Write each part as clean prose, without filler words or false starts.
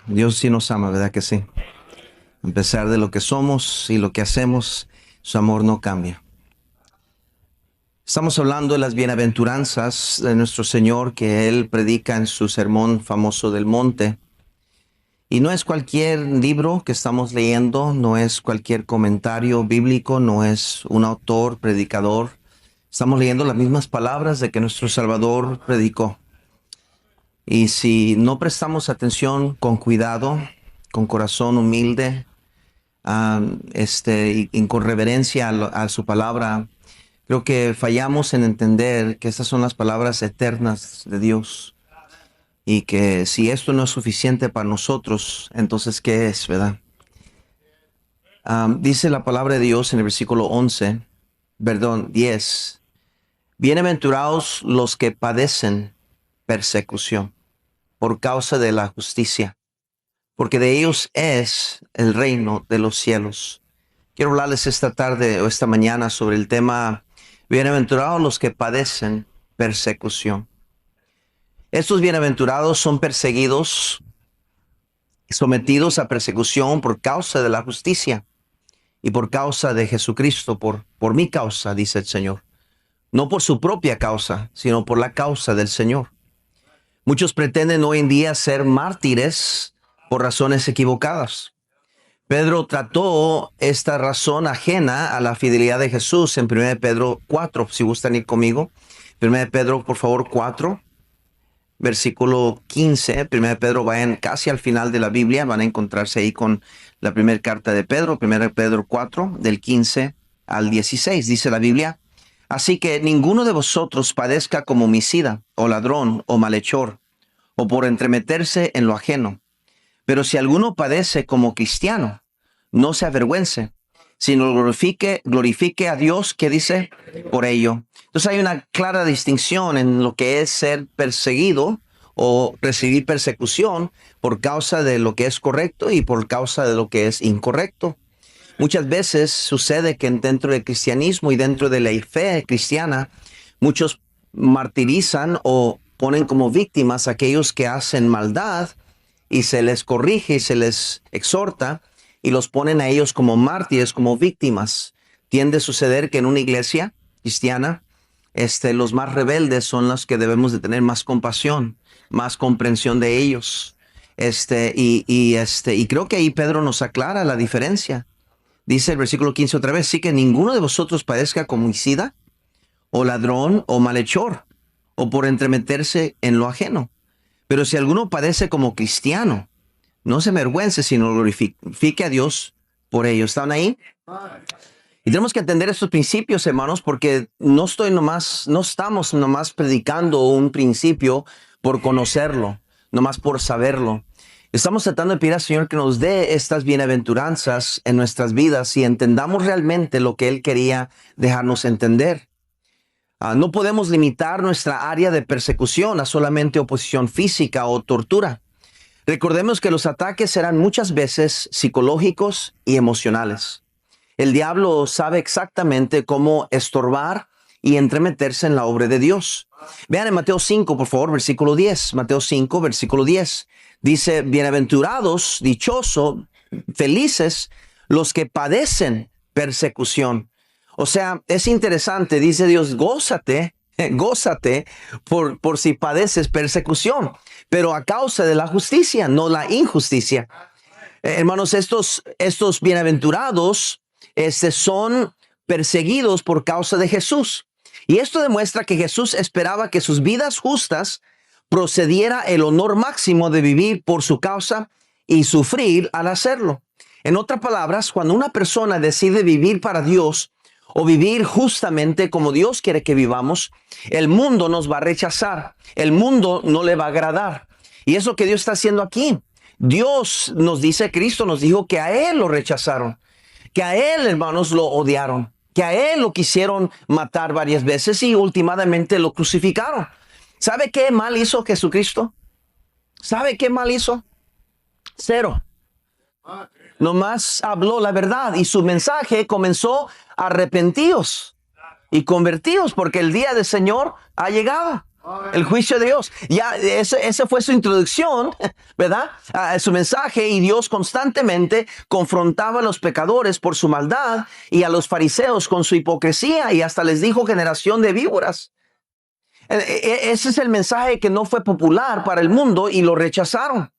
Dios sí nos ama, ¿verdad que sí? A pesar de lo que somos y lo que hacemos, su amor no cambia. Estamos hablando de las bienaventuranzas de nuestro Señor que Él predica en su sermón famoso del monte. Y no es cualquier libro que estamos leyendo, no es cualquier comentario bíblico, no es un autor, predicador. Estamos leyendo las mismas palabras de que nuestro Salvador predicó. Y si no prestamos atención con cuidado, con corazón humilde, y con reverencia a su palabra, creo que fallamos en entender que estas son las palabras eternas de Dios. Y que si esto no es suficiente para nosotros, entonces ¿qué es, verdad? Dice la palabra de Dios en el versículo 10. Bienaventurados los que padecen persecución por causa de la justicia, porque de ellos es el reino de los cielos. Quiero hablarles esta tarde o esta mañana sobre el tema bienaventurados los que padecen persecución. Estos bienaventurados son perseguidos, sometidos a persecución por causa de la justicia y por causa de Jesucristo, por mi causa, dice el Señor. No por su propia causa, sino por la causa del Señor. Muchos pretenden hoy en día ser mártires por razones equivocadas. Pedro trató esta razón ajena a la fidelidad de Jesús en 1 Pedro 4, si gustan ir conmigo. 1 Pedro, por favor, 4, versículo 15. 1 Pedro, vayan casi al final de la Biblia, van a encontrarse ahí con la primera carta de Pedro, 1 Pedro 4, del 15 al 16, dice la Biblia. Así que ninguno de vosotros padezca como homicida, o ladrón, o malhechor, o por entremeterse en lo ajeno. Pero si alguno padece como cristiano, no se avergüence, sino glorifique a Dios, que dice, por ello. Entonces hay una clara distinción en lo que es ser perseguido o recibir persecución por causa de lo que es correcto y por causa de lo que es incorrecto. Muchas veces sucede que dentro del cristianismo y dentro de la fe cristiana, muchos martirizan o ponen como víctimas a aquellos que hacen maldad y se les corrige y se les exhorta y los ponen a ellos como mártires, como víctimas. Tiende a suceder que en una iglesia cristiana, los más rebeldes son los que debemos de tener más compasión, más comprensión de ellos. Y creo que ahí Pedro nos aclara la diferencia. Dice el versículo 15 otra vez, sí que ninguno de vosotros padezca como homicida, o ladrón, o malhechor, o por entremeterse en lo ajeno. Pero si alguno padece como cristiano, no se avergüence, sino glorifique a Dios por ello. ¿Están ahí? Y tenemos que entender estos principios, hermanos, porque no estamos nomás predicando un principio por conocerlo, nomás por saberlo. Estamos tratando de pedir al Señor que nos dé estas bienaventuranzas en nuestras vidas y entendamos realmente lo que Él quería dejarnos entender. No podemos limitar nuestra área de persecución a solamente oposición física o tortura. Recordemos que los ataques serán muchas veces psicológicos y emocionales. El diablo sabe exactamente cómo estorbar y entremeterse en la obra de Dios. Vean en Mateo 5, por favor, versículo 10. Mateo 5, versículo 10. Dice, bienaventurados, dichosos, felices los que padecen persecución. O sea, es interesante, dice Dios, gózate por si padeces persecución, pero a causa de la justicia, no la injusticia. Hermanos, estos bienaventurados son perseguidos por causa de Jesús. Y esto demuestra que Jesús esperaba que sus vidas justas procediera el honor máximo de vivir por su causa y sufrir al hacerlo. En otras palabras, cuando una persona decide vivir para Dios o vivir justamente como Dios quiere que vivamos, el mundo nos va a rechazar, el mundo no le va a agradar. Y eso que Dios está haciendo aquí. Dios nos dice, Cristo nos dijo que a Él lo rechazaron, que a Él, hermanos, lo odiaron, que a Él lo quisieron matar varias veces y últimamente lo crucificaron. ¿Sabe qué mal hizo Jesucristo? ¿Sabe qué mal hizo? Cero. Nomás habló la verdad y su mensaje comenzó: arrepentíos y convertíos porque el día del Señor ha llegado. El juicio de Dios. Ya, esa fue su introducción, ¿verdad? A su mensaje, y Dios constantemente confrontaba a los pecadores por su maldad y a los fariseos con su hipocresía, y hasta les dijo generación de víboras. Ese es el mensaje que no fue popular para el mundo y lo rechazaron.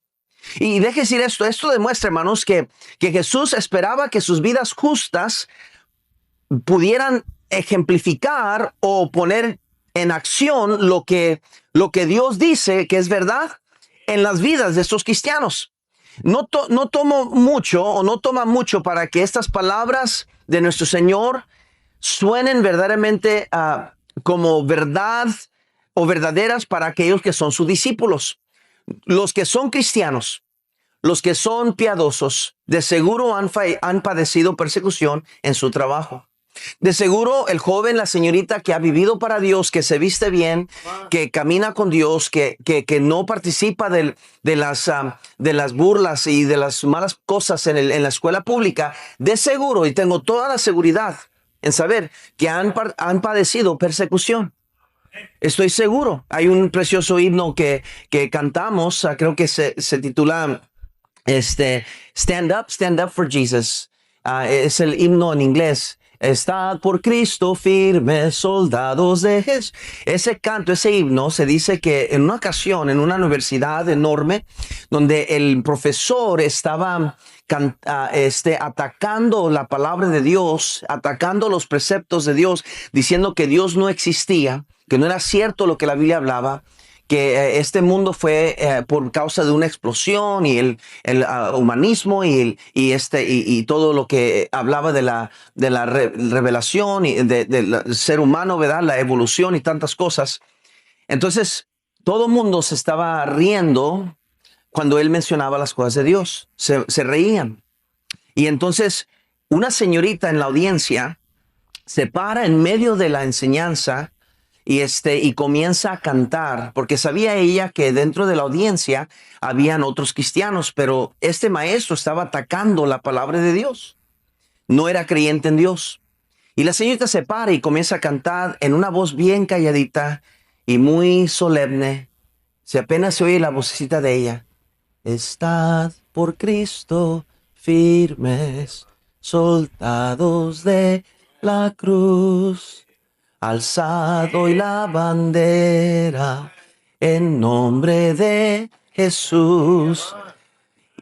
Y deje decir esto demuestra, hermanos, que Jesús esperaba que sus vidas justas pudieran ejemplificar o poner en acción lo que Dios dice que es verdad en las vidas de estos cristianos. No toma mucho para que estas palabras de nuestro Señor suenen verdaderamente como verdad o verdaderas para aquellos que son sus discípulos. Los que son cristianos, los que son piadosos, de seguro han padecido persecución en su trabajo. De seguro el joven, la señorita que ha vivido para Dios, que se viste bien, que camina con Dios, que no participa de las burlas y de las malas cosas en la escuela pública, de seguro, y tengo toda la seguridad en saber que han padecido persecución. Estoy seguro. Hay un precioso himno que cantamos, creo que se titula Stand Up for Jesus. Es el himno en inglés. Estad por Cristo firmes, soldados de Jesús. Ese canto, ese himno, se dice que en una ocasión, en una universidad enorme, donde el profesor estaba atacando la palabra de Dios, atacando los preceptos de Dios, diciendo que Dios no existía, que no era cierto lo que la Biblia hablaba, que este mundo fue por causa de una explosión y el humanismo y todo lo que hablaba de la revelación y del ser humano, ¿verdad? La evolución y tantas cosas. Entonces, todo el mundo se estaba riendo cuando él mencionaba las cosas de Dios. Se reían. Y entonces, una señorita en la audiencia se para en medio de la enseñanza y comienza a cantar, porque sabía ella que dentro de la audiencia habían otros cristianos, pero este maestro estaba atacando la palabra de Dios. No era creyente en Dios. Y la señorita se para y comienza a cantar en una voz bien calladita y muy solemne. Apenas se oye la vocecita de ella. Estad por Cristo firmes, soldados de la cruz. Alzad hoy la bandera en nombre de Jesús.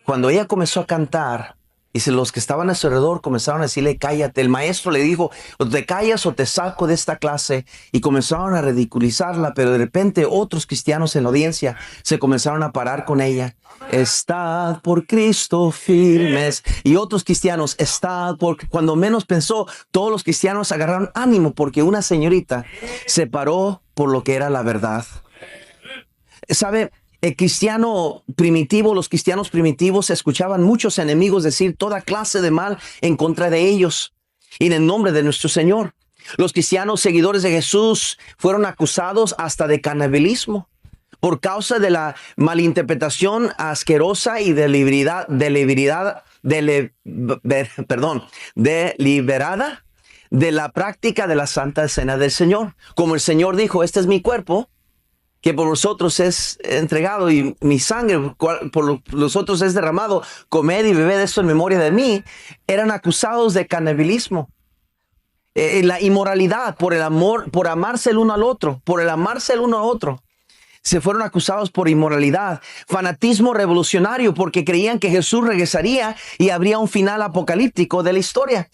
Cuando ella comenzó a cantar, dice, los que estaban a su alrededor comenzaron a decirle, cállate. El maestro le dijo, o te callas o te saco de esta clase. Y comenzaron a ridiculizarla, pero de repente otros cristianos en la audiencia se comenzaron a parar con ella. Estad por Cristo firmes. Y otros cristianos, cuando menos pensó, todos los cristianos agarraron ánimo porque una señorita se paró por lo que era la verdad. ¿Sabe? Los cristianos primitivos escuchaban muchos enemigos decir toda clase de mal en contra de ellos y en el nombre de nuestro Señor. Los cristianos seguidores de Jesús fueron acusados hasta de canibalismo por causa de la malinterpretación asquerosa y deliberada de la práctica de la Santa Cena del Señor. Como el Señor dijo, este es mi cuerpo, que por vosotros es entregado, y mi sangre por vosotros es derramado, comed y bebed esto en memoria de mí. Eran acusados de canibalismo, la inmoralidad, por el amor, por amarse el uno al otro, se fueron acusados por inmoralidad, fanatismo revolucionario, porque creían que Jesús regresaría y habría un final apocalíptico de la historia.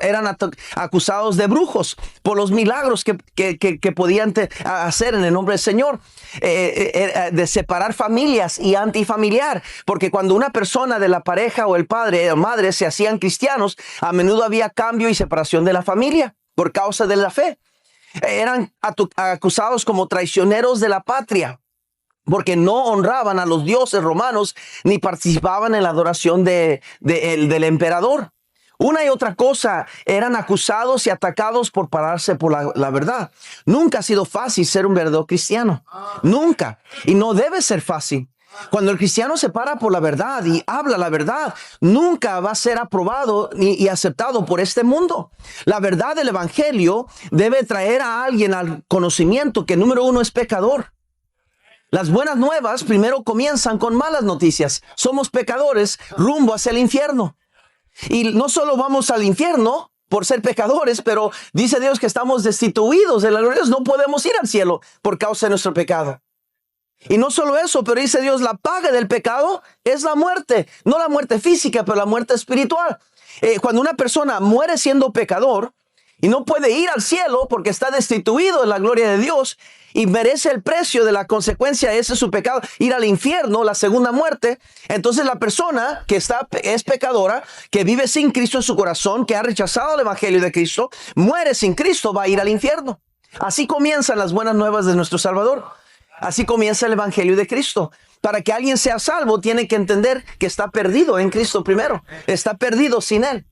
Eran acusados de brujos por los milagros que podían hacer en el nombre del Señor, de separar familias y antifamiliar, porque cuando una persona de la pareja o el padre o madre se hacían cristianos, a menudo había cambio y separación de la familia por causa de la fe. Eran acusados como traicioneros de la patria, porque no honraban a los dioses romanos ni participaban en la adoración del emperador. Una y otra cosa, eran acusados y atacados por pararse por la verdad. Nunca ha sido fácil ser un verdadero cristiano. Nunca. Y no debe ser fácil. Cuando el cristiano se para por la verdad y habla la verdad, nunca va a ser aprobado y aceptado por este mundo. La verdad del evangelio debe traer a alguien al conocimiento que número uno es pecador. Las buenas nuevas primero comienzan con malas noticias. Somos pecadores rumbo hacia el infierno. Y no solo vamos al infierno por ser pecadores, pero dice Dios que estamos destituidos de la gloria de Dios. No podemos ir al cielo por causa de nuestro pecado. Y no solo eso, pero dice Dios, la paga del pecado es la muerte. No la muerte física, pero la muerte espiritual. Cuando una persona muere siendo pecador y no puede ir al cielo porque está destituido de la gloria de Dios y merece el precio de la consecuencia de ese su pecado, ir al infierno, la segunda muerte, entonces la persona que es pecadora, que vive sin Cristo en su corazón, que ha rechazado el evangelio de Cristo, muere sin Cristo, va a ir al infierno. Así comienzan las buenas nuevas de nuestro Salvador. Así comienza el evangelio de Cristo. Para que alguien sea salvo, tiene que entender que está perdido en Cristo primero. Está perdido sin Él.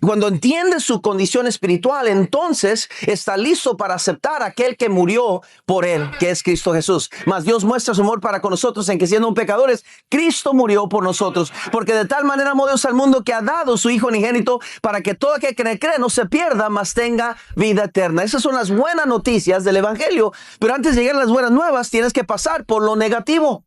Cuando entiende su condición espiritual, entonces está listo para aceptar a aquel que murió por él, que es Cristo Jesús. Mas Dios muestra su amor para con nosotros en que siendo pecadores, Cristo murió por nosotros. Porque de tal manera amó Dios al mundo que ha dado su Hijo unigénito para que todo aquel que cree no se pierda, mas tenga vida eterna. Esas son las buenas noticias del evangelio. Pero antes de llegar a las buenas nuevas, tienes que pasar por lo negativo.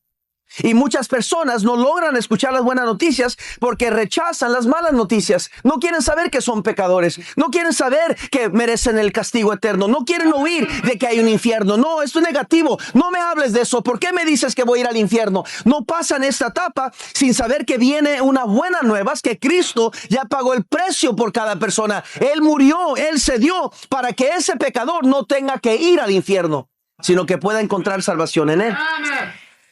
Y muchas personas no logran escuchar las buenas noticias porque rechazan las malas noticias. No quieren saber que son pecadores. No quieren saber que merecen el castigo eterno. No quieren oír de que hay un infierno. No, esto es negativo. No me hables de eso. ¿Por qué me dices que voy a ir al infierno? No pasan esta etapa sin saber que viene una buena nueva, es que Cristo ya pagó el precio por cada persona. Él murió, Él se dio para que ese pecador no tenga que ir al infierno, sino que pueda encontrar salvación en Él.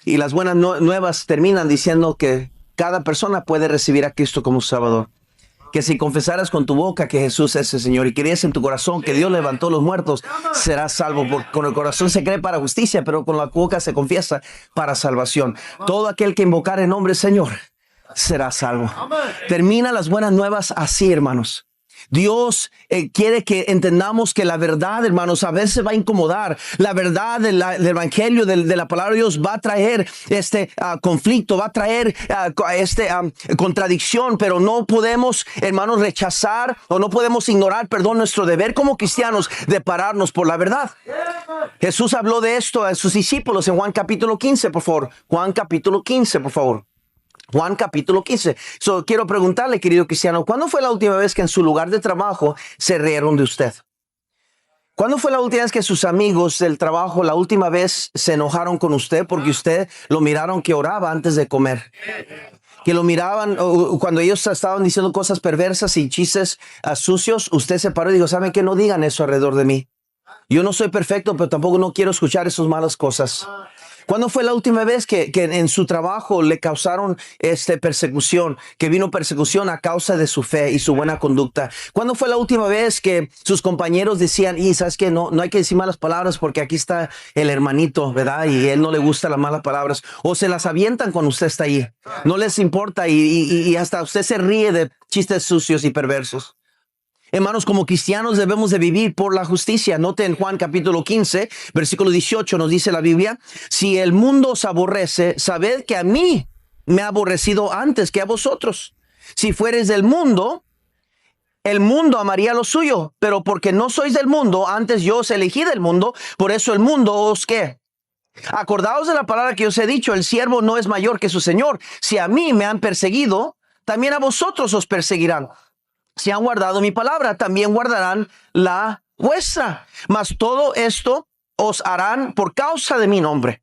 Y las buenas nuevas terminan diciendo que cada persona puede recibir a Cristo como Salvador. Que si confesaras con tu boca que Jesús es el Señor y crees en tu corazón que Dios levantó a los muertos, serás salvo. Porque con el corazón se cree para justicia, pero con la boca se confiesa para salvación. Todo aquel que invocar el nombre Señor será salvo. Termina las buenas nuevas así, hermanos. Dios quiere que entendamos que la verdad, hermanos, a veces va a incomodar. La verdad del evangelio, de la palabra de Dios va a traer conflicto, va a traer contradicción, pero no podemos, hermanos, rechazar o no podemos ignorar, nuestro deber como cristianos de pararnos por la verdad. Jesús habló de esto a sus discípulos en Juan capítulo 15, por favor. Juan capítulo 15, por favor. Juan capítulo 15. Quiero preguntarle, querido cristiano, ¿cuándo fue la última vez que en su lugar de trabajo se rieron de usted? ¿Cuándo fue la última vez que sus amigos del trabajo, la última vez se enojaron con usted porque usted lo miraron que oraba antes de comer? Que lo miraban cuando ellos estaban diciendo cosas perversas y chistes sucios, usted se paró y dijo, ¿saben qué? No digan eso alrededor de mí. Yo no soy perfecto, pero tampoco no quiero escuchar esas malas cosas. ¿Cuándo fue la última vez que en su trabajo le causaron persecución, que vino persecución a causa de su fe y su buena conducta? ¿Cuándo fue la última vez que sus compañeros decían, y sabes que no hay que decir malas palabras porque aquí está el hermanito, ¿verdad? Y él no le gusta las malas palabras. O se las avientan cuando usted está ahí. No les importa y hasta usted se ríe de chistes sucios y perversos. Hermanos, como cristianos debemos de vivir por la justicia. Note en Juan capítulo 15, versículo 18 nos dice la Biblia, si el mundo os aborrece, sabed que a mí me ha aborrecido antes que a vosotros. Si fueres del mundo, el mundo amaría lo suyo, pero porque no sois del mundo, antes yo os elegí del mundo, por eso el mundo os ¿qué? Acordaos de la palabra que os he dicho, el siervo no es mayor que su señor. Si a mí me han perseguido, también a vosotros os perseguirán. Si han guardado mi palabra, también guardarán la vuestra. Mas todo esto os harán por causa de mi nombre,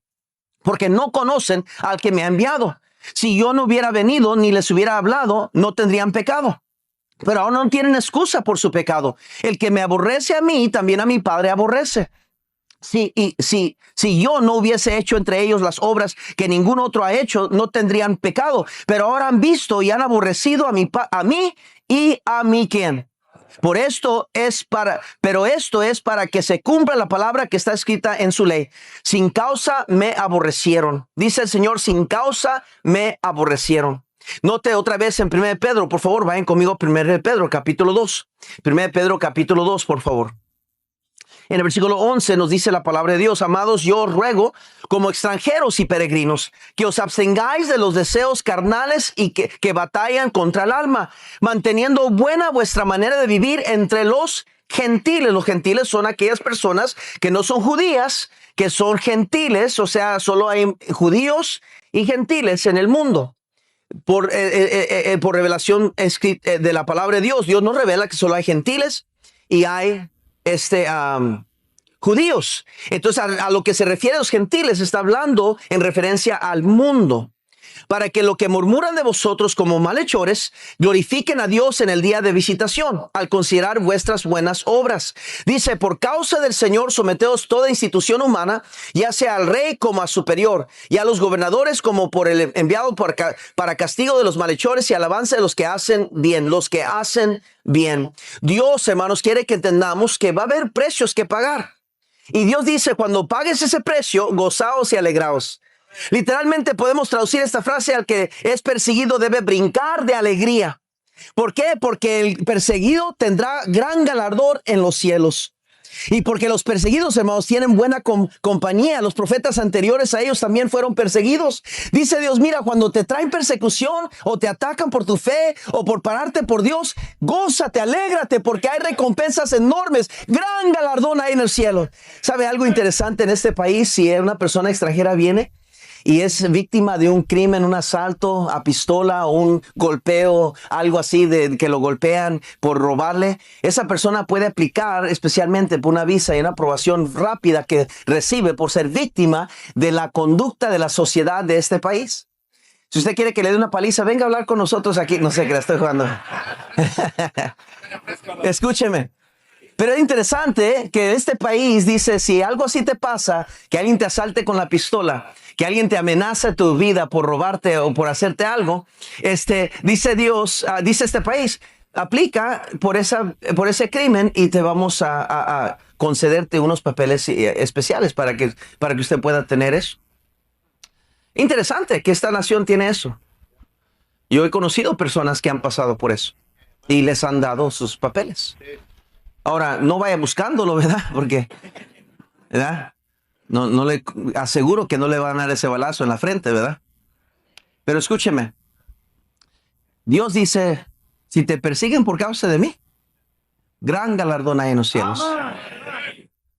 porque no conocen al que me ha enviado. Si yo no hubiera venido ni les hubiera hablado, no tendrían pecado. Pero ahora no tienen excusa por su pecado. El que me aborrece a mí, también a mi Padre aborrece. Si yo no hubiese hecho entre ellos las obras que ningún otro ha hecho, no tendrían pecado. Pero ahora han visto y han aborrecido a mí y a mí ¿quién? Pero esto es para que se cumpla la palabra que está escrita en su ley. Sin causa me aborrecieron. Dice el Señor, sin causa me aborrecieron. Note otra vez en 1 Pedro, por favor, vayan conmigo a 1 Pedro capítulo 2. 1 Pedro capítulo 2, por favor. En el versículo 11 nos dice la palabra de Dios: amados, yo os ruego, como extranjeros y peregrinos, que os abstengáis de los deseos carnales y que batallan contra el alma, manteniendo buena vuestra manera de vivir entre los gentiles. Los gentiles son aquellas personas que no son judías, que son gentiles, o sea, solo hay judíos y gentiles en el mundo. Por revelación de la palabra de Dios, Dios nos revela que solo hay gentiles y hay judíos. Entonces, a lo que se refiere a los gentiles, está hablando en referencia al mundo. Para que lo que murmuran de vosotros como malhechores glorifiquen a Dios en el día de visitación, al considerar vuestras buenas obras. Dice: por causa del Señor, someteos toda institución humana, ya sea al rey como a superior, y a los gobernadores como por el enviado para castigo de los malhechores y alabanza de los que hacen bien. Los que hacen bien. Dios, hermanos, quiere que entendamos que va a haber precios que pagar. Y Dios dice: cuando pagues ese precio, gozaos y alegraos. Literalmente podemos traducir esta frase: al que es perseguido debe brincar de alegría. ¿Por qué? Porque el perseguido tendrá gran galardón en los cielos. Y porque los perseguidos, hermanos, tienen buena compañía. Los profetas anteriores a ellos también fueron perseguidos. Dice Dios: mira, cuando te traen persecución o te atacan por tu fe o por pararte por Dios, gózate, alégrate, porque hay recompensas enormes. Gran galardón hay en el cielo. ¿Sabe algo interesante en este país? Si una persona extranjera viene y es víctima de un crimen, un asalto a pistola o un golpeo, algo así, de que lo golpean por robarle, esa persona puede aplicar especialmente por una visa y una aprobación rápida que recibe por ser víctima de la conducta de la sociedad de este país. Si usted quiere que le dé una paliza, venga a hablar con nosotros aquí. No sé, que la estoy jugando. Escúcheme. Pero es interesante que este país dice: si algo así te pasa, que alguien te asalte con la pistola, que alguien te amenaza tu vida por robarte o por hacerte algo, dice Dios, dice este país: aplica por ese crimen y te vamos a concederte unos papeles especiales para que usted pueda tener eso. Interesante que esta nación tiene eso. Yo he conocido personas que han pasado por eso y les han dado sus papeles. Ahora, no vaya buscándolo, ¿verdad? Porque, ¿verdad? No le aseguro que no le van a dar ese balazo en la frente, ¿verdad? Pero escúcheme. Dios dice: si te persiguen por causa de mí, gran galardón hay en los cielos.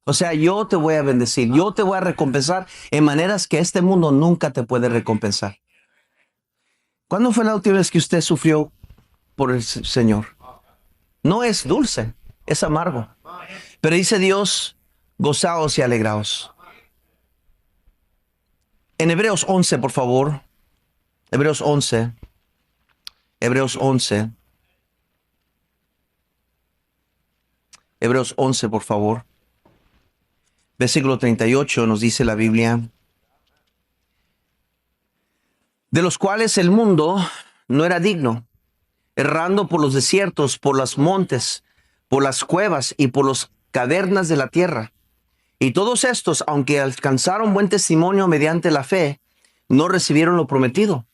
O sea, yo te voy a bendecir, yo te voy a recompensar en maneras que este mundo nunca te puede recompensar. ¿Cuándo fue la última vez que usted sufrió por el Señor? No es dulce, es amargo. Pero dice Dios: gozaos y alegraos. En Hebreos 11, por favor. Hebreos 11. Hebreos 11. Hebreos 11, por favor. Versículo 38 nos dice la Biblia: de los cuales el mundo no era digno, errando por los desiertos, por los montes, por las cuevas y por las cavernas de la tierra. Y todos estos, aunque alcanzaron buen testimonio mediante la fe, no recibieron lo prometido,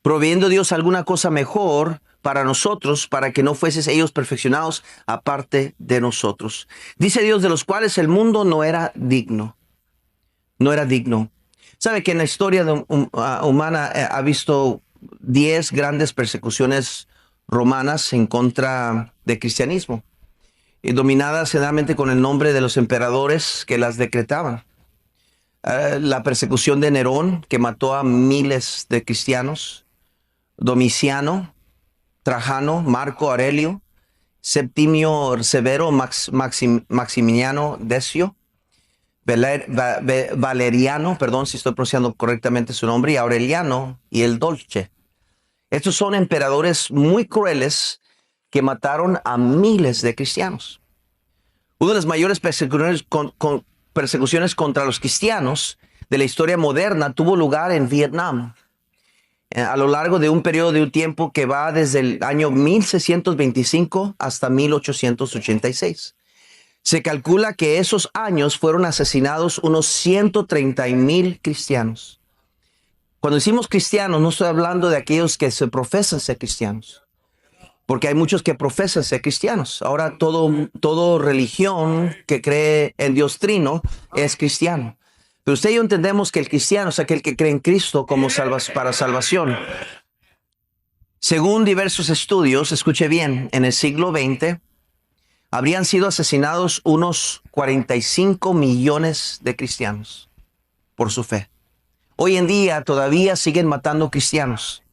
proveyendo Dios alguna cosa mejor para nosotros, para que no fueses ellos perfeccionados aparte de nosotros. Dice Dios: de los cuales el mundo no era digno. No era digno. ¿Sabe que en la historia humana ha visto 10 grandes persecuciones romanas en contra del cristianismo? Dominadas generalmente con el nombre de los emperadores que las decretaban. La persecución de Nerón, que mató a miles de cristianos. Domiciano, Trajano, Marco Aurelio, Septimio Severo, Maximiliano Decio, Valeriano, perdón si estoy pronunciando correctamente su nombre, y Aureliano y el Dolce. Estos son emperadores muy crueles que mataron a miles de cristianos. Una de las mayores persecuciones contra los cristianos de la historia moderna tuvo lugar en Vietnam, a lo largo de un periodo de un tiempo que va desde el año 1625 hasta 1886. Se calcula que esos años fueron asesinados unos 130,000 cristianos. Cuando decimos cristianos, no estoy hablando de aquellos que se profesan ser cristianos. Porque hay muchos que profesan ser cristianos. Ahora todo religión que cree en Dios Trino es cristiano. Pero usted y yo entendemos que el cristiano es aquel que cree en Cristo como para salvación. Según diversos estudios, escuche bien, en el siglo XX habrían sido asesinados unos 45 millones de cristianos por su fe. Hoy en día todavía siguen matando cristianos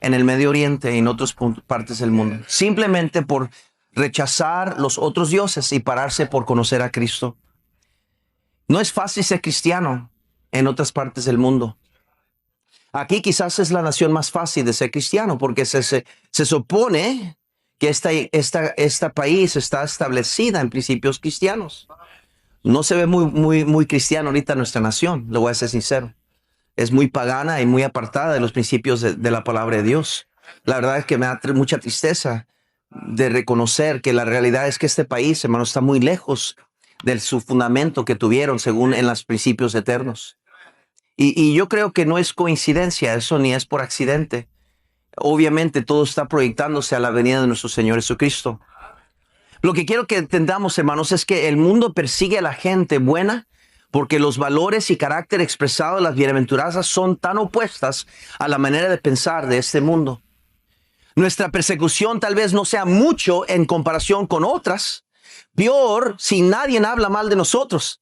en el Medio Oriente y en otras partes del mundo, simplemente por rechazar los otros dioses y pararse por conocer a Cristo. No es fácil ser cristiano en otras partes del mundo. Aquí quizás es la nación más fácil de ser cristiano porque se supone que este país está establecida en principios cristianos. No se ve muy cristiano ahorita nuestra nación, le voy a ser sincero. Es muy pagana y muy apartada de los principios de la palabra de Dios. La verdad es que me da mucha tristeza de reconocer que la realidad es que este país, hermano, está muy lejos de su fundamento que tuvieron según en los principios eternos. Y yo creo que no es coincidencia eso, ni es por accidente. Obviamente todo está proyectándose a la venida de nuestro Señor Jesucristo. Lo que quiero que entendamos, hermanos, es que el mundo persigue a la gente buena porque los valores y carácter expresados de las bienaventuranzas son tan opuestas a la manera de pensar de este mundo. Nuestra persecución tal vez no sea mucho en comparación con otras. Peor si nadie habla mal de nosotros.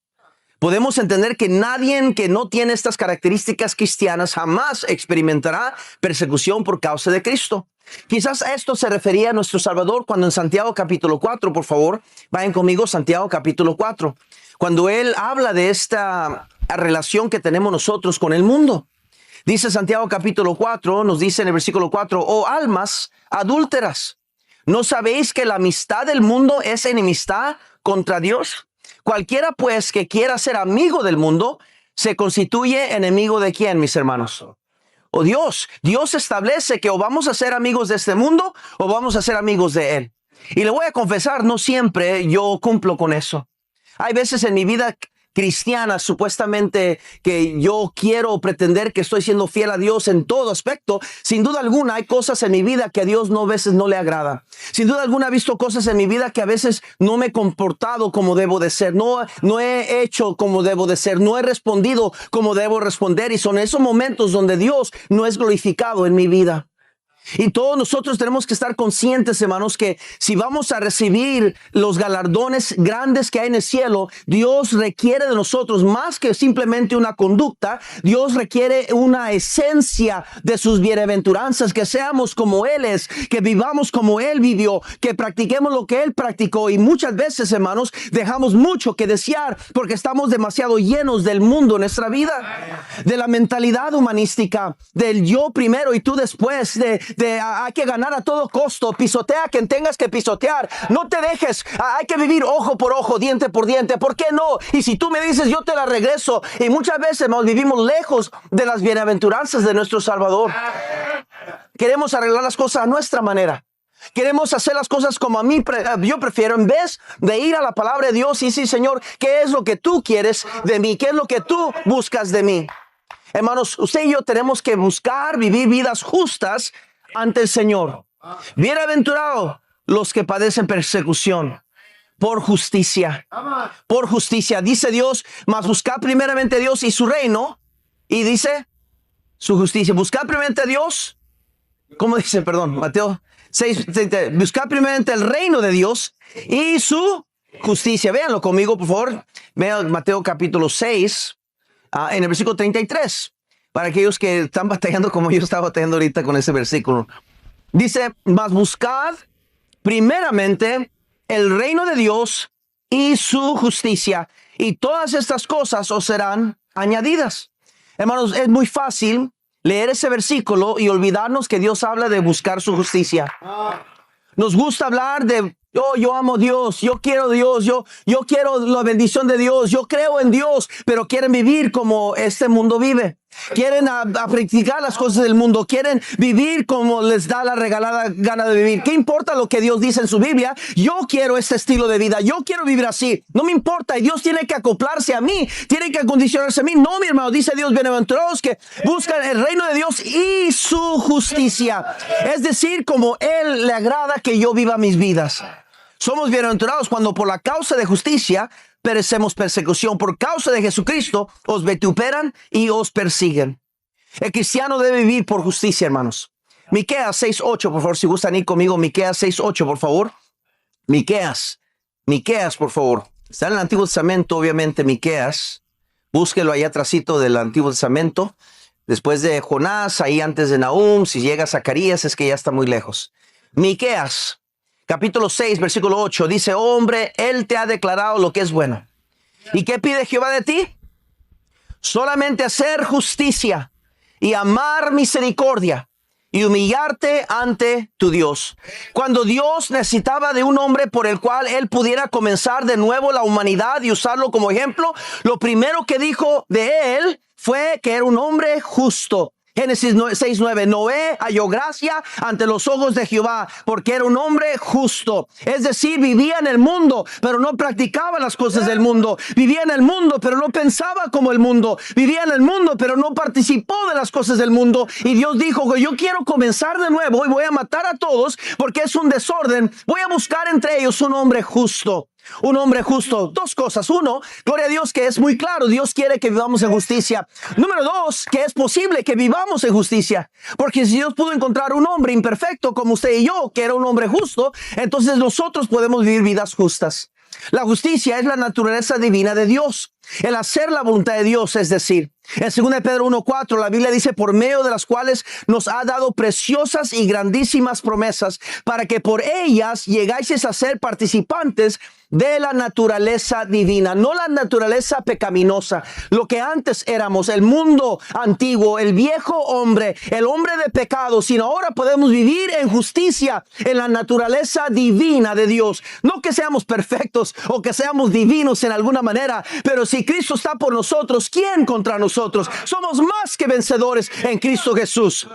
Podemos entender que nadie que no tiene estas características cristianas jamás experimentará persecución por causa de Cristo. Quizás a esto se refería a nuestro Salvador cuando en Santiago capítulo 4, por favor, vayan conmigo, Santiago capítulo 4. Cuando él habla de esta relación que tenemos nosotros con el mundo. Dice Santiago capítulo 4, nos dice en el versículo 4, oh almas adúlteras, ¿no sabéis que la amistad del mundo es enemistad contra Dios? Cualquiera pues que quiera ser amigo del mundo, se constituye enemigo de ¿quién, mis hermanos? O Dios. Dios establece que o vamos a ser amigos de este mundo o vamos a ser amigos de Él. Y le voy a confesar, no siempre yo cumplo con eso. Hay veces en mi vida cristiana, supuestamente que yo quiero pretender que estoy siendo fiel a Dios en todo aspecto. Sin duda alguna hay cosas en mi vida que a Dios a veces no le agrada. Sin duda alguna he visto cosas en mi vida que a veces no me he comportado como debo de ser. No he hecho como debo de ser. No he respondido como debo responder. Y son esos momentos donde Dios no es glorificado en mi vida. Y todos nosotros tenemos que estar conscientes, hermanos, que si vamos a recibir los galardones grandes que hay en el cielo, Dios requiere de nosotros más que simplemente una conducta. Dios requiere una esencia de sus bienaventuranzas, que seamos como Él es, que vivamos como Él vivió, que practiquemos lo que Él practicó. Y muchas veces, hermanos, dejamos mucho que desear porque estamos demasiado llenos del mundo en nuestra vida, de la mentalidad humanística, del yo primero y tú después, hay que ganar a todo costo, pisotea a quien tengas que pisotear, no te dejes, hay que vivir ojo por ojo, diente por diente, ¿por qué no? Y si tú me dices, yo te la regreso. Y muchas veces nos vivimos lejos de las bienaventuranzas de nuestro Salvador. Queremos arreglar las cosas a nuestra manera. Queremos hacer las cosas como yo prefiero, en vez de ir a la palabra de Dios y decir, Señor, ¿qué es lo que tú quieres de mí? ¿Qué es lo que tú buscas de mí? Hermanos, usted y yo tenemos que buscar vivir vidas justas ante el Señor. Bienaventurados los que padecen persecución por justicia. Por justicia. Dice Dios, mas buscad primeramente a Dios y su reino. Y dice su justicia. Buscad primeramente a Dios. ¿Cómo dice? Perdón, Mateo 6. Buscad primeramente el reino de Dios y su justicia. Véanlo conmigo, por favor. Vean Mateo capítulo 6, en el versículo 33. Para aquellos que están batallando como yo estaba batallando ahorita con ese versículo. Dice, mas buscad primeramente el reino de Dios y su justicia, y todas estas cosas os serán añadidas. Hermanos, es muy fácil leer ese versículo y olvidarnos que Dios habla de buscar su justicia. Nos gusta hablar de, yo amo a Dios, yo quiero a Dios, yo quiero la bendición de Dios, yo creo en Dios, pero quieren vivir como este mundo vive. quieren a practicar las cosas del mundo, quieren vivir como les da la regalada gana de vivir. ¿Qué importa lo que Dios dice en su Biblia? Yo quiero este estilo de vida, yo quiero vivir así, no me importa, y Dios tiene que acoplarse a mí, tiene que acondicionarse a mí. No, mi hermano, dice Dios, bienaventurados que buscan el reino de Dios y su justicia, es decir, como Él le agrada que yo viva mis vidas. Somos bienaventurados cuando por la causa de justicia perecemos persecución. Por causa de Jesucristo os vituperan y os persiguen. El cristiano debe vivir por justicia, hermanos. Miqueas 6:8, por favor, si gustan ir conmigo. Miqueas 6:8, por favor. Miqueas, por favor. Está en el Antiguo Testamento, obviamente, Miqueas. Búsquelo ahí atrásito del Antiguo Testamento. Después de Jonás, ahí antes de Nahum, si llega a Zacarías, es que ya está muy lejos. Miqueas, capítulo 6, versículo 8, dice: oh, hombre, Él te ha declarado lo que es bueno. ¿Y qué pide Jehová de ti? Solamente hacer justicia y amar misericordia y humillarte ante tu Dios. Cuando Dios necesitaba de un hombre por el cual Él pudiera comenzar de nuevo la humanidad y usarlo como ejemplo, lo primero que dijo de Él fue que era un hombre justo. Génesis 6:9, Noé halló gracia ante los ojos de Jehová porque era un hombre justo. Es decir, vivía en el mundo, pero no practicaba las cosas del mundo. Vivía en el mundo, pero no pensaba como el mundo. Vivía en el mundo, pero no participó de las cosas del mundo. Y Dios dijo: yo quiero comenzar de nuevo y voy a matar a todos porque es un desorden. Voy a buscar entre ellos un hombre justo. Un hombre justo. Dos cosas. Uno, gloria a Dios, que es muy claro. Dios quiere que vivamos en justicia. Número dos, que es posible que vivamos en justicia. Porque si Dios pudo encontrar un hombre imperfecto como usted y yo, que era un hombre justo, entonces nosotros podemos vivir vidas justas. La justicia es la naturaleza divina de Dios. El hacer la voluntad de Dios, es decir, en 2 Pedro 1:4, la Biblia dice: por medio de las cuales nos ha dado preciosas y grandísimas promesas, para que por ellas llegáis a ser participantes de la naturaleza divina, no la naturaleza pecaminosa, lo que antes éramos, el mundo antiguo, el viejo hombre, el hombre de pecado, sino ahora podemos vivir en justicia, en la naturaleza divina de Dios. No que seamos perfectos o que seamos divinos en alguna manera, pero si Cristo está por nosotros, ¿quién contra nosotros? Somos más que vencedores en Cristo Jesús.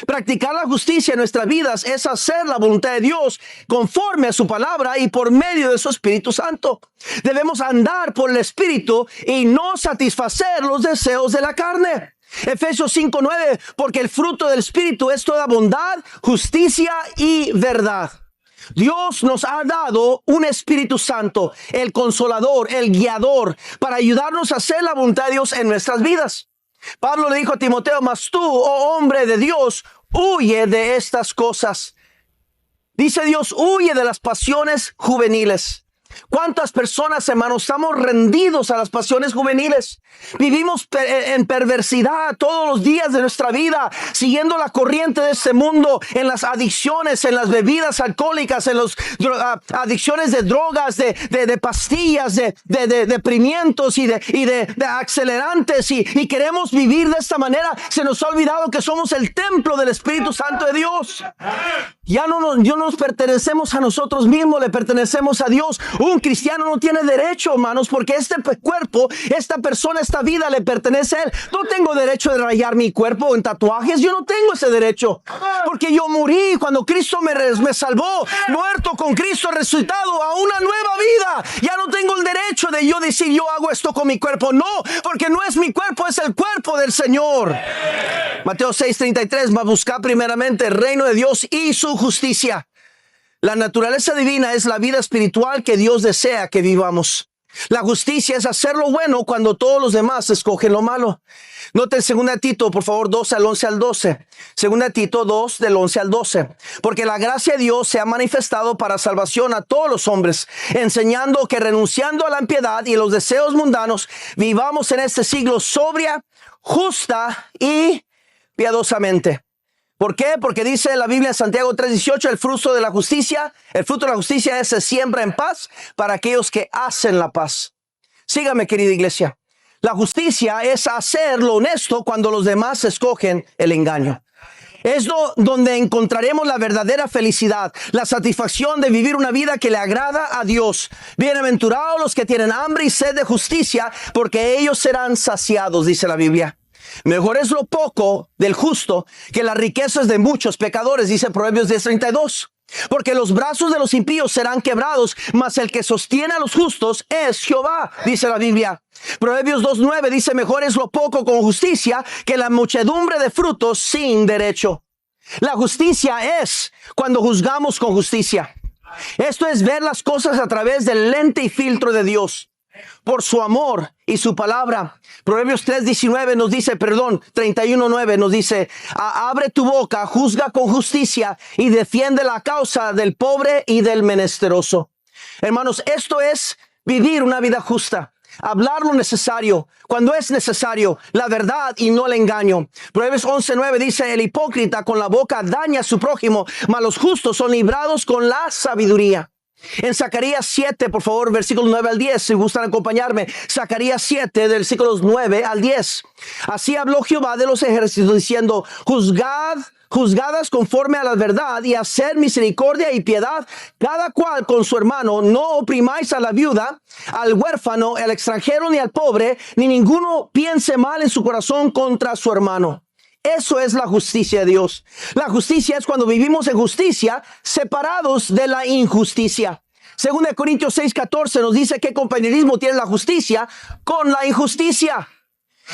Practicar la justicia en nuestras vidas es hacer la voluntad de Dios conforme a su palabra y por medio de su Espíritu Santo. Debemos andar por el Espíritu y no satisfacer los deseos de la carne. Efesios 5:9, porque el fruto del Espíritu es toda bondad, justicia y verdad. Dios nos ha dado un Espíritu Santo, el Consolador, el Guiador, para ayudarnos a hacer la voluntad de Dios en nuestras vidas. Pablo le dijo a Timoteo: mas tú, oh hombre de Dios, huye de estas cosas. Dice Dios: huye de las pasiones juveniles. ¿Cuántas personas, hermanos, estamos rendidos a las pasiones juveniles? Vivimos en perversidad todos los días de nuestra vida, siguiendo la corriente de este mundo, en las adicciones, en las bebidas alcohólicas, en las adicciones de drogas, de pastillas, de deprimientos y de acelerantes, y queremos vivir de esta manera. Se nos ha olvidado que somos el templo del Espíritu Santo de Dios. Ya no nos pertenecemos a nosotros mismos, le pertenecemos a Dios. Un cristiano no tiene derecho, hermanos, porque este cuerpo, esta persona, esta vida le pertenece a Él. No tengo derecho de rayar mi cuerpo en tatuajes. Yo no tengo ese derecho, porque yo morí cuando Cristo me salvó, muerto con Cristo, resucitado a una nueva vida. Ya no tengo el derecho de yo decir: yo hago esto con mi cuerpo. No, porque no es mi cuerpo, es el cuerpo del Señor. Mateo 6:33, va a buscar primeramente el reino de Dios y su justicia. La naturaleza divina es la vida espiritual que Dios desea que vivamos. La justicia es hacer lo bueno cuando todos los demás escogen lo malo. Noten 2 Tito, por favor, 2 al 11 al 12. 2 Tito 2, del 11 al 12. Porque la gracia de Dios se ha manifestado para salvación a todos los hombres, enseñando que renunciando a la impiedad y los deseos mundanos, vivamos en este siglo sobria, justa y piadosamente. ¿Por qué? Porque dice la Biblia en Santiago 3:18, el fruto de la justicia se siembra en paz para aquellos que hacen la paz. Sígame, querida iglesia. La justicia es hacer lo honesto cuando los demás escogen el engaño. Es donde encontraremos la verdadera felicidad, la satisfacción de vivir una vida que le agrada a Dios. Bienaventurados los que tienen hambre y sed de justicia, porque ellos serán saciados, dice la Biblia. Mejor es lo poco del justo que las riquezas de muchos pecadores, dice Proverbios 10:32. Porque los brazos de los impíos serán quebrados, mas el que sostiene a los justos es Jehová, dice la Biblia. Proverbios 2:9 dice, mejor es lo poco con justicia que la muchedumbre de frutos sin derecho. La justicia es cuando juzgamos con justicia. Esto es ver las cosas a través del lente y filtro de Dios, por su amor y su palabra. Proverbios 31:9 nos dice, abre tu boca, juzga con justicia y defiende la causa del pobre y del menesteroso. Hermanos, esto es vivir una vida justa. Hablar lo necesario, cuando es necesario, la verdad y no el engaño. Proverbios 11:9 dice, el hipócrita con la boca daña a su prójimo, mas los justos son librados con la sabiduría. En Zacarías 7, por favor, versículos 9 al 10, si gustan acompañarme. Zacarías 7, versículos 9 al 10. Así habló Jehová de los ejércitos, diciendo, juzgadas conforme a la verdad y hacer misericordia y piedad, cada cual con su hermano. No oprimáis a la viuda, al huérfano, al extranjero, ni al pobre, ni ninguno piense mal en su corazón contra su hermano. Eso es la justicia de Dios. La justicia es cuando vivimos en justicia, separados de la injusticia. 2 Corintios 6:14 nos dice qué compañerismo tiene la justicia con la injusticia.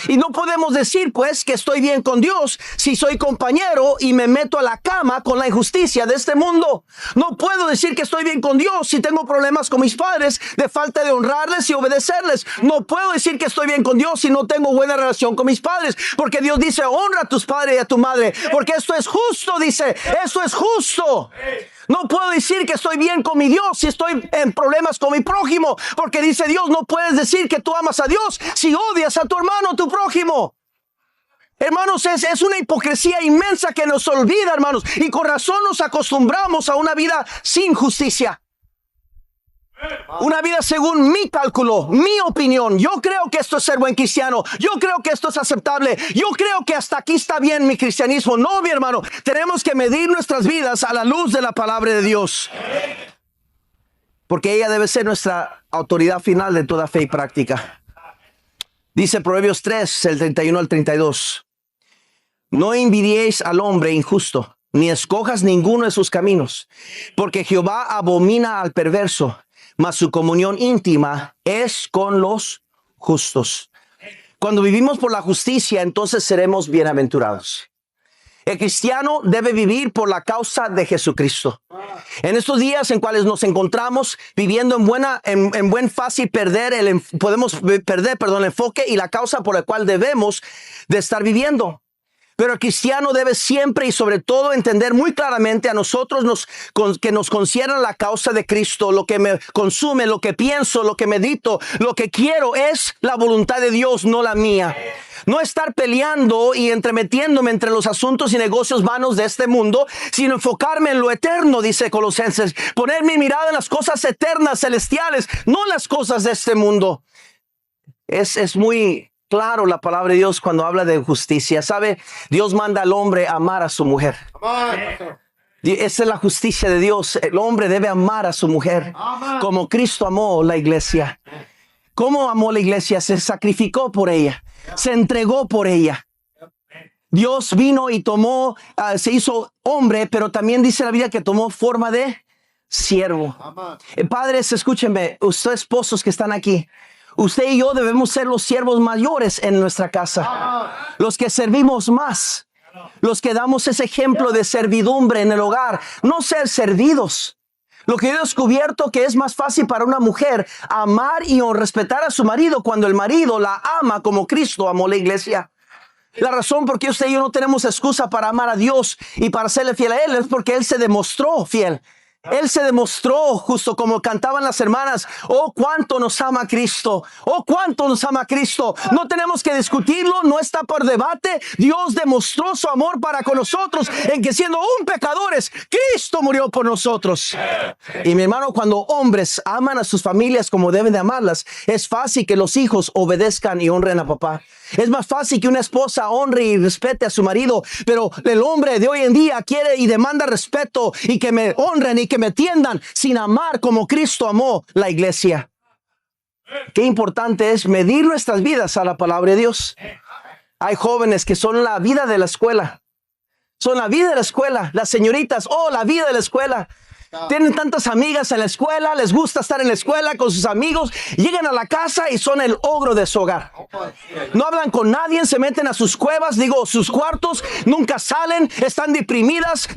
Y no podemos decir, pues, que estoy bien con Dios si soy compañero y me meto a la cama con la injusticia de este mundo. No puedo decir que estoy bien con Dios si tengo problemas con mis padres de falta de honrarles y obedecerles. No puedo decir que estoy bien con Dios si no tengo buena relación con mis padres. Porque Dios dice, honra a tus padres y a tu madre. Porque esto es justo, dice, esto es justo. No puedo decir que estoy bien con mi Dios si estoy en problemas con mi prójimo. Porque dice Dios, no puedes decir que tú amas a Dios si odias a tu hermano, tu prójimo. Hermanos, es una hipocresía inmensa que nos olvida, hermanos. Y con razón nos acostumbramos a una vida sin justicia. Una vida según mi cálculo, mi opinión. Yo creo que esto es ser buen cristiano. Yo creo que esto es aceptable. Yo creo que hasta aquí está bien mi cristianismo. No, mi hermano. Tenemos que medir nuestras vidas a la luz de la palabra de Dios. Porque ella debe ser nuestra autoridad final de toda fe y práctica. Dice Proverbios 3, el 31 al 32. No envidiéis al hombre injusto, ni escojas ninguno de sus caminos. Porque Jehová abomina al perverso, mas su comunión íntima es con los justos. Cuando vivimos por la justicia, entonces seremos bienaventurados. El cristiano debe vivir por la causa de Jesucristo. En estos días en cuales nos encontramos viviendo en buen fácil podemos perder el enfoque y la causa por la cual debemos de estar viviendo. Pero el cristiano debe siempre y sobre todo entender muy claramente a nosotros que nos concierne la causa de Cristo. Lo que me consume, lo que pienso, lo que medito, lo que quiero es la voluntad de Dios, no la mía. No estar peleando y entremetiéndome entre los asuntos y negocios vanos de este mundo, sino enfocarme en lo eterno, dice Colosenses. Poner mi mirada en las cosas eternas, celestiales, no en las cosas de este mundo. Es muy claro la palabra de Dios cuando habla de justicia. ¿Sabe? Dios manda al hombre a amar a su mujer. Esa es la justicia de Dios. El hombre debe amar a su mujer como Cristo amó la iglesia. ¿Cómo amó la iglesia? Se sacrificó por ella. Se entregó por ella. Dios vino y se hizo hombre, pero también dice la Biblia que tomó forma de siervo. Padres, escúchenme, ustedes esposos que están aquí. Usted y yo debemos ser los siervos mayores en nuestra casa. Los que servimos más. Los que damos ese ejemplo de servidumbre en el hogar. No ser servidos. Lo que yo he descubierto que es más fácil para una mujer amar y respetar a su marido cuando el marido la ama como Cristo amó la iglesia. La razón por qué usted y yo no tenemos excusa para amar a Dios y para serle fiel a Él es porque Él se demostró fiel. Él se demostró, justo como cantaban las hermanas, oh cuánto nos ama Cristo, oh cuánto nos ama Cristo. No tenemos que discutirlo, no está por debate. Dios demostró su amor para con nosotros en que siendo aún pecadores, Cristo murió por nosotros. Y mi hermano, cuando hombres aman a sus familias como deben de amarlas, es fácil que los hijos obedezcan y honren a papá. Es más fácil que una esposa honre y respete a su marido, pero el hombre de hoy en día quiere y demanda respeto y que me honren y que me atiendan sin amar como Cristo amó la iglesia. Qué importante es medir nuestras vidas a la palabra de Dios. Hay jóvenes que son la vida de la escuela. Son la vida de la escuela. Las señoritas, oh, la vida de la escuela. Tienen tantas amigas en la escuela, les gusta estar en la escuela con sus amigos, llegan a la casa y son el ogro de su hogar. No hablan con nadie, se meten a sus cuevas, sus cuartos, nunca salen, están deprimidos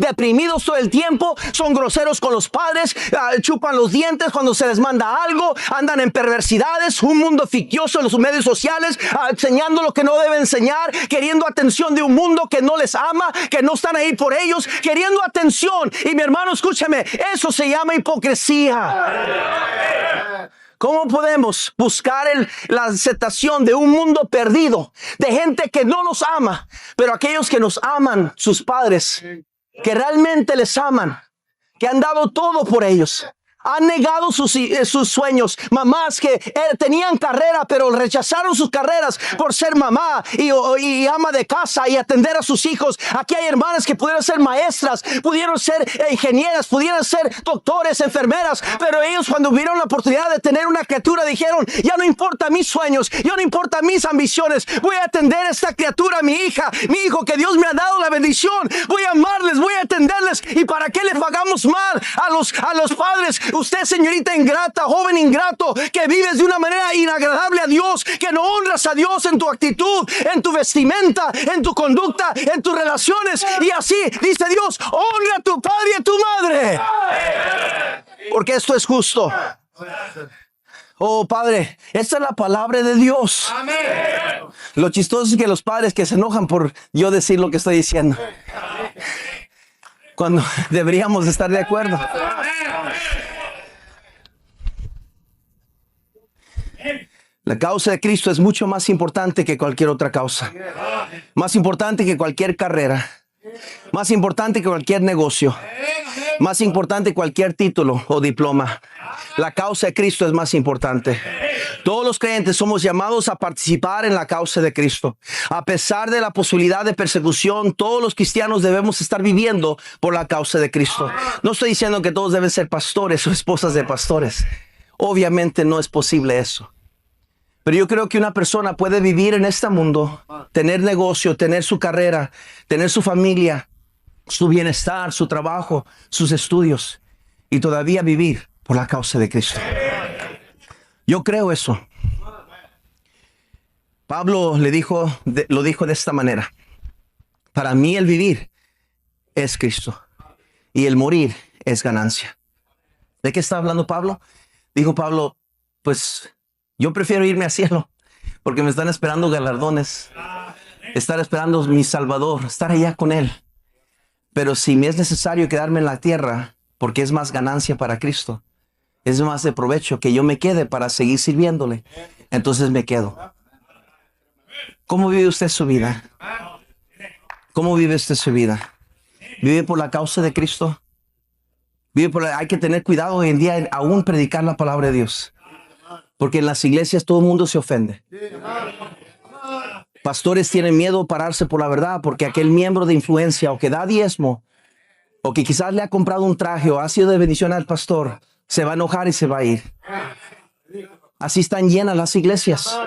todo el tiempo, son groseros con los padres, chupan los dientes cuando se les manda algo, andan en perversidades, un mundo fictioso en los medios sociales, enseñando lo que no deben enseñar, queriendo atención de un mundo que no les ama, que no están ahí por ellos, queriendo atención. Y mi hermano, escúchame, eso se llama hipocresía. ¿Cómo podemos buscar la aceptación de un mundo perdido, de gente que no nos ama, pero aquellos que nos aman, sus padres, que realmente les aman, que han dado todo por ellos? Han negado sus sueños. Mamás que tenían carrera, pero rechazaron sus carreras por ser mamá y ama de casa y atender a sus hijos. Aquí hay hermanas que pudieron ser maestras, pudieron ser ingenieras, pudieron ser doctores, enfermeras, pero ellos cuando vieron la oportunidad de tener una criatura dijeron, ya no importa mis sueños, ya no importa mis ambiciones, voy a atender a esta criatura, mi hija, mi hijo, que Dios me ha dado la bendición, voy a amarles, voy a atenderles. ¿Y para qué les pagamos mal a los padres? Usted, señorita ingrata, joven ingrato, que vives de una manera inagradable a Dios, que no honras a Dios en tu actitud, en tu vestimenta, en tu conducta, en tus relaciones. Y así dice Dios, honra a tu padre y a tu madre, porque esto es justo. Oh, Padre, esta es la palabra de Dios. Lo chistoso es que los padres que se enojan por yo decir lo que estoy diciendo, cuando deberíamos estar de acuerdo. La causa de Cristo es mucho más importante que cualquier otra causa. Más importante que cualquier carrera. Más importante que cualquier negocio. Más importante que cualquier título o diploma. La causa de Cristo es más importante. Todos los creyentes somos llamados a participar en la causa de Cristo. A pesar de la posibilidad de persecución, todos los cristianos debemos estar viviendo por la causa de Cristo. No estoy diciendo que todos deben ser pastores o esposas de pastores. Obviamente no es posible eso. Pero yo creo que una persona puede vivir en este mundo, tener negocio, tener su carrera, tener su familia, su bienestar, su trabajo, sus estudios, y todavía vivir por la causa de Cristo. Yo creo eso. Pablo lo dijo de esta manera. Para mí el vivir es Cristo y el morir es ganancia. ¿De qué está hablando Pablo? Dijo Pablo, pues yo prefiero irme al cielo porque me están esperando galardones, estar esperando mi Salvador, estar allá con Él. Pero si me es necesario quedarme en la tierra, porque es más ganancia para Cristo, es más de provecho que yo me quede para seguir sirviéndole, entonces me quedo. ¿Cómo vive usted su vida? ¿Cómo vive usted su vida? ¿Vive por la causa de Cristo? Hay que tener cuidado hoy en día en aún predicar la palabra de Dios. Porque en las iglesias todo el mundo se ofende. Pastores tienen miedo de pararse por la verdad porque aquel miembro de influencia o que da diezmo o que quizás le ha comprado un traje o ha sido de bendición al pastor, se va a enojar y se va a ir. Así están llenas las iglesias.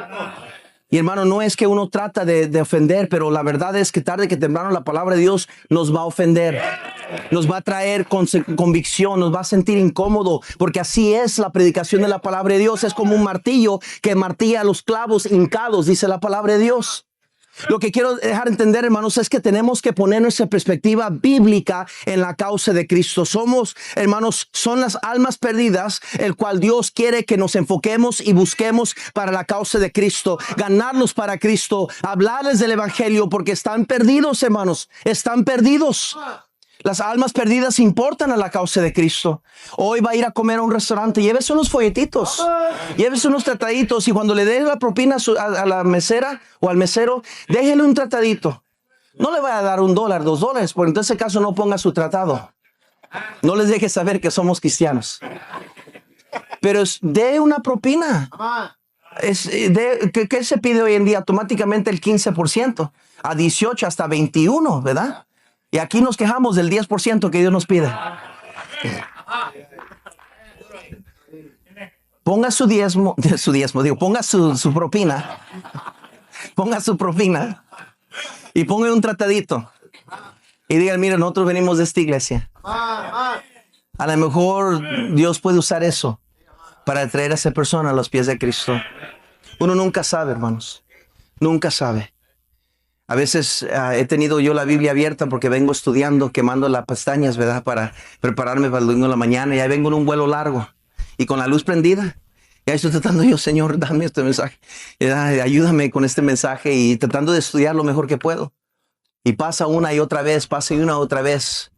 Y hermano, no es que uno trata de ofender, pero la verdad es que tarde que temprano la palabra de Dios nos va a ofender. Nos va a traer convicción, nos va a sentir incómodo, porque así es la predicación de la palabra de Dios. Es como un martillo que martilla los clavos hincados, dice la palabra de Dios. Lo que quiero dejar entender, hermanos, es que tenemos que poner nuestra perspectiva bíblica en la causa de Cristo. Somos, hermanos, son las almas perdidas, el cual Dios quiere que nos enfoquemos y busquemos para la causa de Cristo, ganarlos para Cristo, hablarles del evangelio, porque están perdidos, hermanos, están perdidos. Las almas perdidas importan a la causa de Cristo. Hoy va a ir a comer a un restaurante, llévese unos folletitos, llévese unos trataditos, y cuando le dé la propina a la mesera o al mesero, déjele un tratadito. No le vaya a dar $1, $2, porque en ese caso no ponga su tratado. No les deje saber que somos cristianos. Pero dé una propina. ¿Qué se pide hoy en día? Automáticamente el 15%, a 18 hasta 21, ¿verdad? Y aquí nos quejamos del 10% que Dios nos pide. Ponga su diezmo, ponga su propina. Ponga su propina Y pongan un tratadito. Y digan, mira, nosotros venimos de esta iglesia. A lo mejor Dios puede usar eso para traer a esa persona a los pies de Cristo. Uno nunca sabe, hermanos. Nunca sabe. A veces he tenido yo la Biblia abierta porque vengo estudiando, quemando las pestañas, ¿verdad? Para prepararme para el domingo de la mañana. Y ahí vengo en un vuelo largo. Y con la luz prendida. Y ahí estoy tratando yo, Señor, dame este mensaje. Ayúdame con este mensaje. Y tratando de estudiar lo mejor que puedo. Y pasa una y otra vez, otra vez.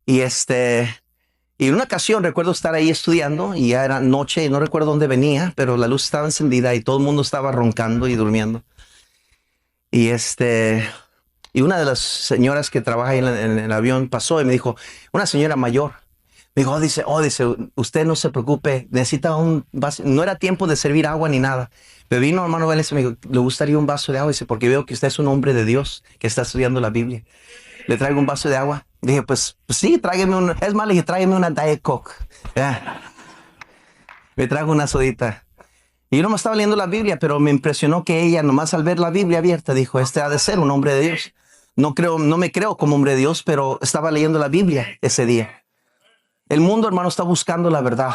Y en una ocasión recuerdo estar ahí estudiando y ya era noche y no recuerdo dónde venía, pero la luz estaba encendida y todo el mundo estaba roncando y durmiendo. Y y una de las señoras que trabaja ahí en el avión pasó y me dijo, una señora mayor, me dijo, dice, usted no se preocupe, necesita un vaso. No era tiempo de servir agua ni nada. Pero vino hermano Vélez y me dijo, ¿le gustaría un vaso de agua? Dice, porque veo que usted es un hombre de Dios que está estudiando la Biblia. ¿Le traigo un vaso de agua? Dije, pues sí, tráigame un. Es más, le dije, tráigame una Diet Coke. Me trajo una sodita. Y yo no me estaba leyendo la Biblia, pero me impresionó que ella, nomás al ver la Biblia abierta, dijo, este ha de ser un hombre de Dios. No me creo como hombre de Dios, pero estaba leyendo la Biblia ese día. El mundo, hermano, está buscando la verdad.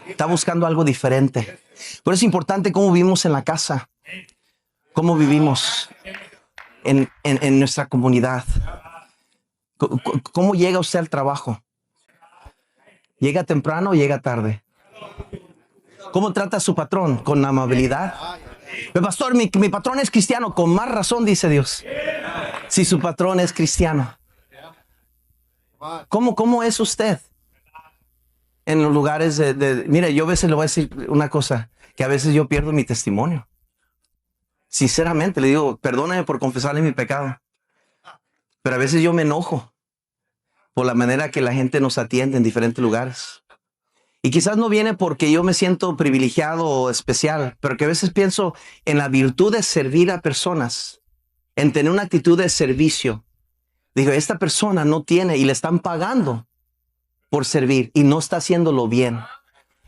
Está buscando algo diferente. Pero es importante cómo vivimos en la casa. Cómo vivimos en nuestra comunidad. ¿Cómo llega usted al trabajo? ¿Llega temprano o llega tarde? ¿Cómo trata a su patrón? ¿Con amabilidad? Pero pastor, mi patrón es cristiano. Con más razón, dice Dios. Si su patrón es cristiano. ¿Cómo es usted? En los lugares mire, yo a veces le voy a decir una cosa, que a veces yo pierdo mi testimonio. Sinceramente, le digo, perdóname por confesarle mi pecado. Pero a veces yo me enojo por la manera que la gente nos atiende en diferentes lugares. Y quizás no viene porque yo me siento privilegiado o especial, pero que a veces pienso en la virtud de servir a personas, en tener una actitud de servicio. Digo, esta persona no tiene y le están pagando por servir y no está haciéndolo bien.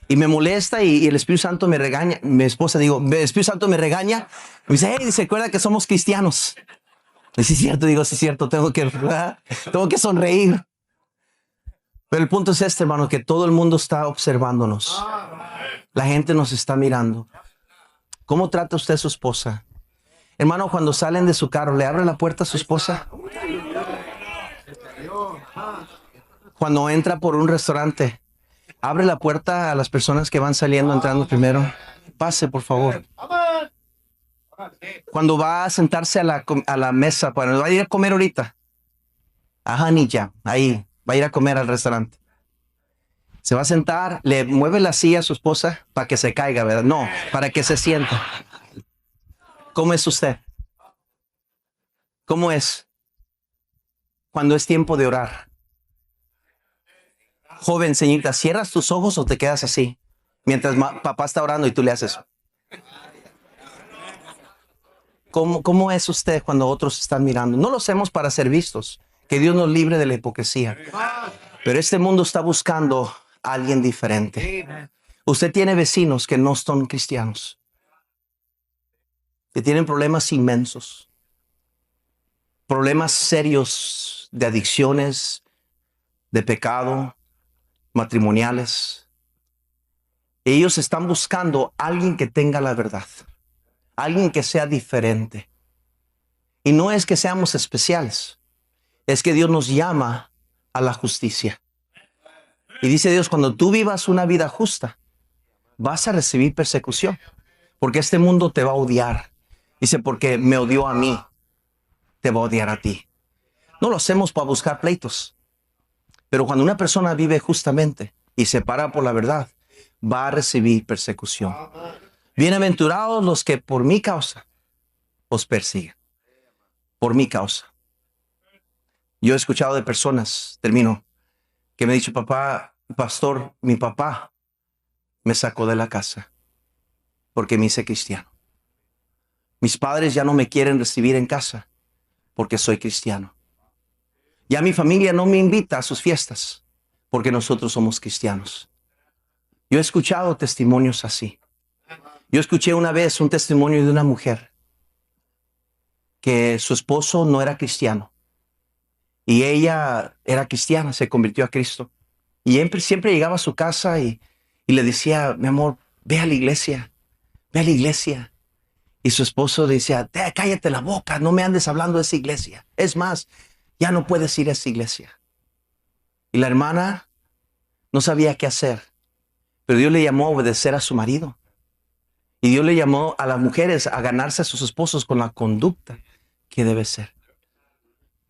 Y me molesta y el Espíritu Santo me regaña. Mi esposa, digo, el Espíritu Santo me regaña. Me dice, hey, se acuerda que somos cristianos. Y sí es cierto, digo, sí es cierto, tengo que sonreír. Pero el punto es hermano, que todo el mundo está observándonos. La gente nos está mirando. ¿Cómo trata usted a su esposa? Hermano, cuando salen de su carro, ¿le abre la puerta a su esposa? Cuando entra por un restaurante, ¿abre la puerta a las personas que van saliendo, entrando primero? Pase, por favor. Cuando va a sentarse a la mesa, cuando va a ir a comer ahorita. Ajá, Niya, ahí. Va a ir a comer al restaurante. Se va a sentar, le mueve la silla a su esposa para que se caiga, ¿verdad? No, para que se sienta. ¿Cómo es usted? ¿Cómo es cuando es tiempo de orar? Joven, señorita, ¿cierras tus ojos o te quedas así? Mientras papá está orando y tú le haces. ¿Cómo es usted cuando otros están mirando? No lo hacemos para ser vistos. Que Dios nos libre de la hipocresía. Pero este mundo está buscando a alguien diferente. Usted tiene vecinos que no son cristianos, que tienen problemas inmensos, problemas serios de adicciones, de pecado, matrimoniales. Ellos están buscando a alguien que tenga la verdad, alguien que sea diferente. Y no es que seamos especiales. Es que Dios nos llama a la justicia. Y dice Dios, cuando tú vivas una vida justa, vas a recibir persecución. Porque este mundo te va a odiar. Dice, porque me odió a mí, te va a odiar a ti. No lo hacemos para buscar pleitos. Pero cuando una persona vive justamente y se para por la verdad, va a recibir persecución. Bienaventurados los que por mi causa os persiguen. Por mi causa. Yo he escuchado de personas, termino, que me han dicho, pastor, mi papá me sacó de la casa porque me hice cristiano. Mis padres ya no me quieren recibir en casa porque soy cristiano. Ya mi familia no me invita a sus fiestas porque nosotros somos cristianos. Yo he escuchado testimonios así. Yo escuché una vez un testimonio de una mujer que su esposo no era cristiano. Y ella era cristiana, se convirtió a Cristo. Y siempre llegaba a su casa y le decía, mi amor, ve a la iglesia, ve a la iglesia. Y su esposo decía, cállate la boca, no me andes hablando de esa iglesia. Es más, ya no puedes ir a esa iglesia. Y la hermana no sabía qué hacer, pero Dios le llamó a obedecer a su marido. Y Dios le llamó a las mujeres a ganarse a sus esposos con la conducta que debe ser.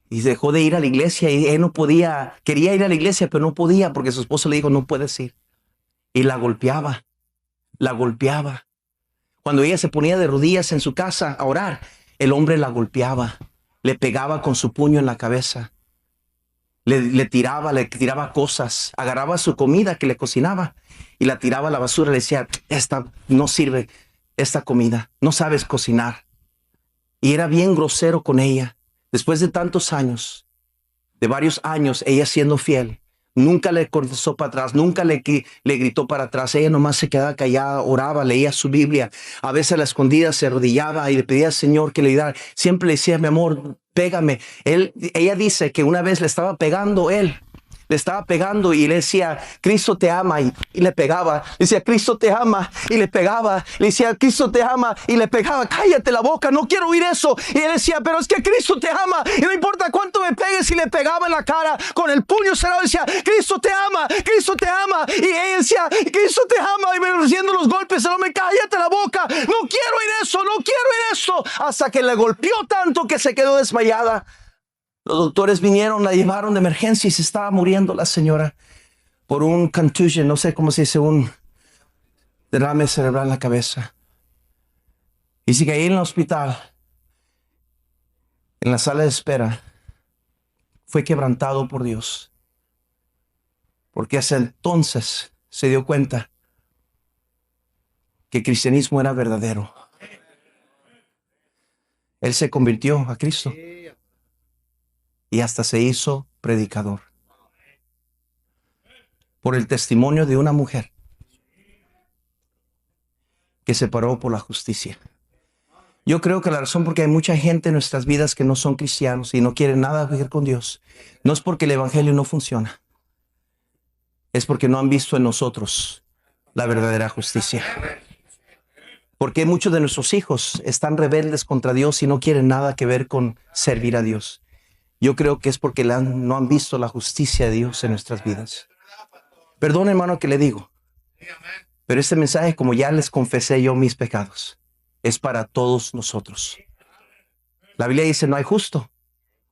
Y dejó de ir a la iglesia y él no podía, quería ir a la iglesia, pero no podía porque su esposo le dijo, no puedes ir. Y la golpeaba, la golpeaba. Cuando ella se ponía de rodillas en su casa a orar, el hombre la golpeaba, le pegaba con su puño en la cabeza, le tiraba cosas, agarraba su comida que le cocinaba y la tiraba a la basura. Le decía, esta no sirve, esta comida, no sabes cocinar. Y era bien grosero con ella. Después de tantos años, de varios años, ella siendo fiel, nunca le contestó para atrás, nunca le gritó para atrás. Ella nomás se quedaba callada, oraba, leía su Biblia. A veces a la escondida se arrodillaba y le pedía al Señor que le ayudara. Siempre le decía, mi amor, pégame. Ella dice que una vez le estaba pegando él. Le estaba pegando y le decía, Cristo te ama, y le pegaba. Le decía, Cristo te ama, y le pegaba. Le decía, Cristo te ama, y le pegaba. Cállate la boca, no quiero oír eso. Y él decía, pero es que Cristo te ama, y no importa cuánto me pegues. Y le pegaba en la cara con el puño cerrado. Decía, Cristo te ama, Cristo te ama. Y ella decía, Cristo te ama, y me recibiendo los golpes. El hombre, cállate la boca, no quiero oír eso, no quiero oír eso. Hasta que le golpeó tanto que se quedó desmayada. Los doctores vinieron, la llevaron de emergencia y se estaba muriendo la señora por un contusion, no sé cómo se dice, un derrame cerebral en la cabeza. Y sigue ahí en el hospital, en la sala de espera, fue quebrantado por Dios. Porque hasta entonces se dio cuenta que el cristianismo era verdadero. Él se convirtió a Cristo. Y hasta se hizo predicador. Por el testimonio de una mujer que se paró por la justicia. Yo creo que la razón por qué hay mucha gente en nuestras vidas que no son cristianos y no quieren nada que ver con Dios, no es porque el evangelio no funciona. Es porque no han visto en nosotros la verdadera justicia. Porque muchos de nuestros hijos están rebeldes contra Dios y no quieren nada que ver con servir a Dios. Yo creo que es porque no han visto la justicia de Dios en nuestras vidas. Perdón, hermano, que le digo, pero este mensaje, como ya les confesé yo mis pecados, es para todos nosotros. La Biblia dice, no hay justo,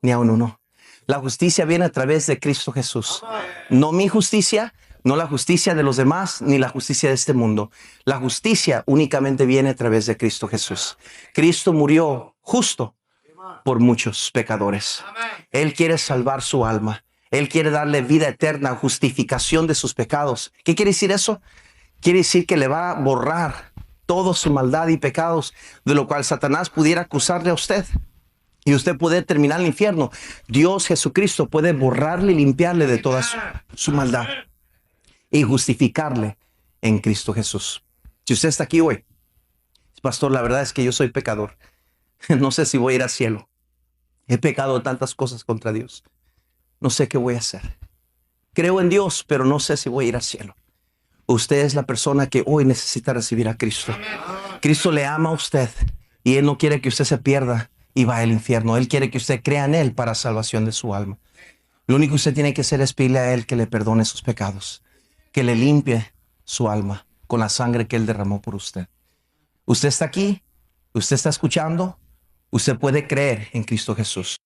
ni aun uno. La justicia viene a través de Cristo Jesús. No mi justicia, no la justicia de los demás, ni la justicia de este mundo. La justicia únicamente viene a través de Cristo Jesús. Cristo murió justo por muchos pecadores. Él quiere salvar su alma. Él quiere darle vida eterna, justificación de sus pecados. ¿Qué quiere decir eso? Quiere decir que le va a borrar toda su maldad y pecados, de lo cual Satanás pudiera acusarle a usted. Y usted puede terminar el infierno. Dios Jesucristo puede borrarle y limpiarle de toda su maldad y justificarle en Cristo Jesús. Si usted está aquí hoy, pastor, la verdad es que yo soy pecador. No sé si voy a ir al cielo. He pecado tantas cosas contra Dios. No sé qué voy a hacer. Creo en Dios, pero no sé si voy a ir al cielo. Usted es la persona que hoy necesita recibir a Cristo. Cristo le ama a usted y Él no quiere que usted se pierda y vaya al infierno. Él quiere que usted crea en Él para salvación de su alma. Lo único que usted tiene que hacer es pedirle a Él que le perdone sus pecados, que le limpie su alma con la sangre que Él derramó por usted. Usted está aquí, usted está escuchando, usted puede creer en Cristo Jesús.